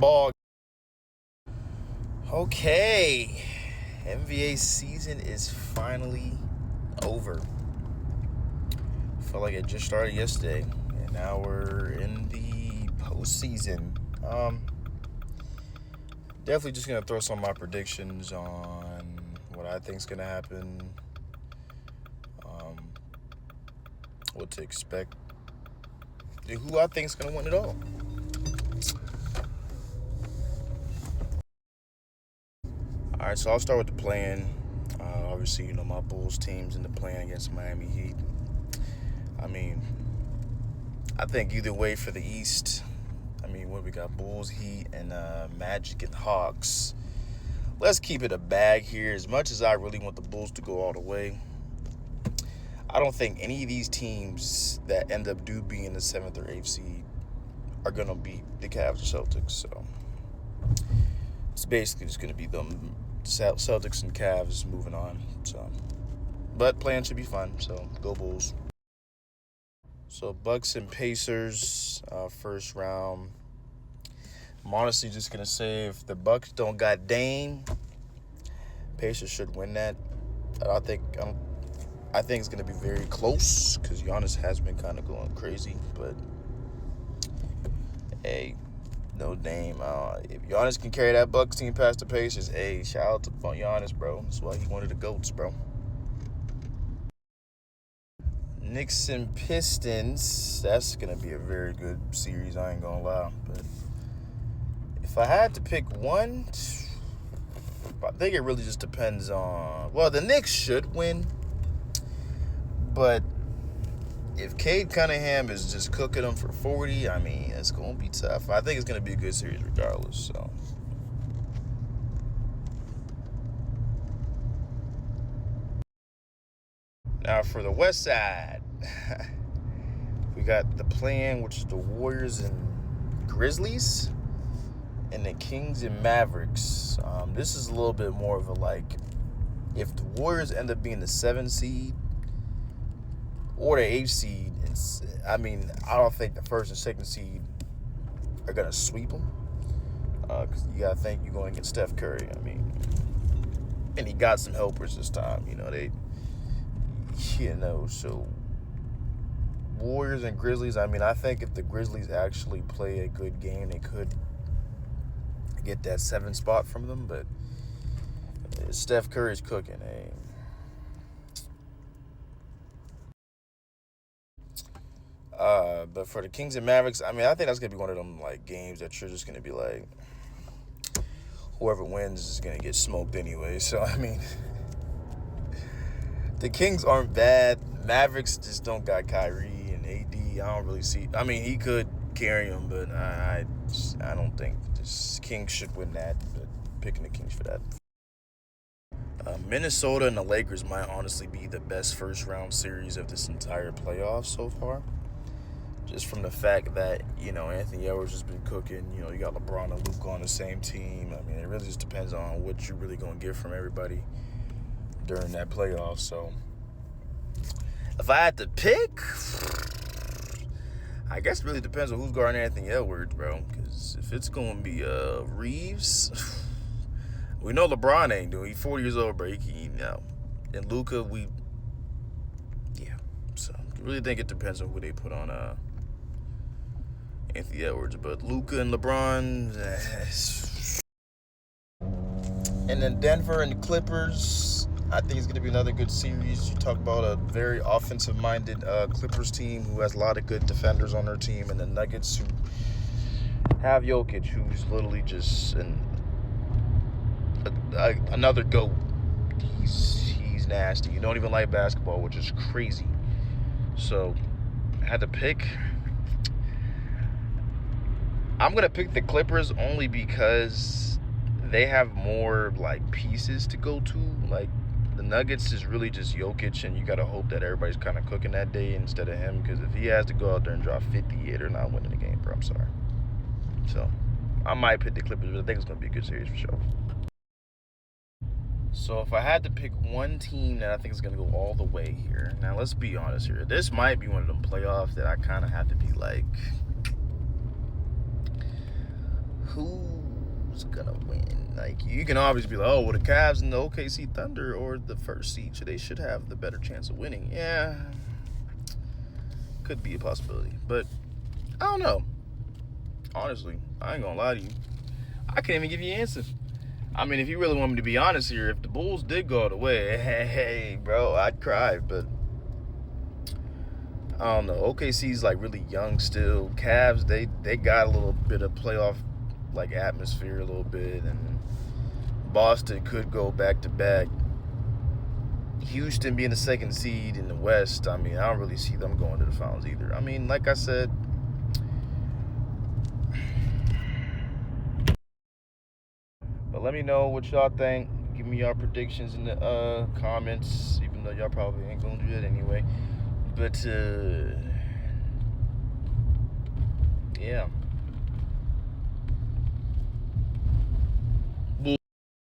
ball. Okay, NBA season is finally over. Felt like it just started yesterday, and now we're in the postseason. Definitely just gonna throw some of my predictions on what I think's gonna happen, what to expect, and who I think's gonna win it all. All right, so I'll start with the play-in. Obviously, my Bulls team's in the play-in against Miami Heat. I mean, I think either way for the East. What we got? Bulls, Heat, and Magic and Hawks. Let's keep it a bag here. As much as I really want the Bulls to go all the way, I don't think any of these teams that end up being the 7th or 8th seed are going to beat the Cavs or Celtics. So it's basically just going to be them, Celtics and Cavs moving on. So, but playing should be fun. So go Bulls. So Bucks and Pacers, first round. I'm honestly just gonna say if the Bucks don't got Dame, Pacers should win that. I think it's gonna be very close because Giannis has been kind of going crazy. But hey, no Dame. If Giannis can carry that Bucks team past the Pacers, hey, shout out to Giannis, bro. That's why he one of the GOATs, bro. Knicks and Pistons, that's going to be a very good series, I ain't going to lie. But if I had to pick one, I think it really just depends on... Well, the Knicks should win. But if Cade Cunningham is just cooking them for 40, it's going to be tough. I think it's going to be a good series regardless, so... Now for the West Side, we got the play-in, which is the Warriors and Grizzlies, and the Kings and Mavericks. This is a little bit more of a if the Warriors end up being the 7th seed or the 8th seed, I don't think the 1st and 2nd seed are gonna sweep them. Because you gotta think you're going against Steph Curry. And he got some helpers this time. So Warriors and Grizzlies, I think if the Grizzlies actually play a good game, they could get that 7th spot from them, but Steph Curry's cooking, But for the Kings and Mavericks, I think that's going to be one of them, games that you're just going to be whoever wins is going to get smoked anyway, so, the Kings aren't bad. Mavericks just don't got Kyrie and AD. I don't really see. He could carry him, but I don't think the Kings should win that. But picking the Kings for that. Minnesota and the Lakers might honestly be the best first round series of this entire playoff so far. Just from the fact that Anthony Edwards has been cooking. You got LeBron and Luka on the same team. It really just depends on what you're really gonna get from everybody during that playoff. So if I had to pick, I guess it really depends on who's guarding Anthony Edwards, bro. Because if it's going to be Reeves, we know LeBron ain't doing. He's 40 years old, bro. And Luka, So I really think it depends on who they put on Anthony Edwards. But Luka and LeBron, and then Denver and the Clippers, I think it's going to be another good series. You talk about a very offensive-minded Clippers team who has a lot of good defenders on their team, and the Nuggets who have Jokic, who's literally just another GOAT. He's nasty. You don't even like basketball, which is crazy. So I had to pick. I'm going to pick the Clippers only because they have more pieces to go to. The Nuggets is really just Jokic, and you got to hope that everybody's kind of cooking that day instead of him, because if he has to go out there and drop 58 or not winning the game, bro, I'm sorry. So I might pick the Clippers, but I think it's going to be a good series for sure. So if I had to pick one team that I think is going to go all the way here, now let's be honest here. This might be one of them playoffs that I kind of have to be who's gonna win? Like, you can obviously be like, oh, well, the Cavs and the OKC Thunder or the first seed, so they should have the better chance of winning. Yeah, could be a possibility, but I don't know. Honestly, I ain't gonna lie to you. I can't even give you an answer. I mean, if you really want me to be honest here, if the Bulls did go all the way, hey, bro, I'd cry, but I don't know. OKC's like really young still. Cavs, they got a little bit of playoff like atmosphere a little bit, and Boston could go back to back. Houston being the second seed in the West, I mean, I don't really see them going to the finals either. I mean, like I said, but let me know what y'all think. Give me your predictions in the comments, even though y'all probably ain't gonna do that anyway. But yeah.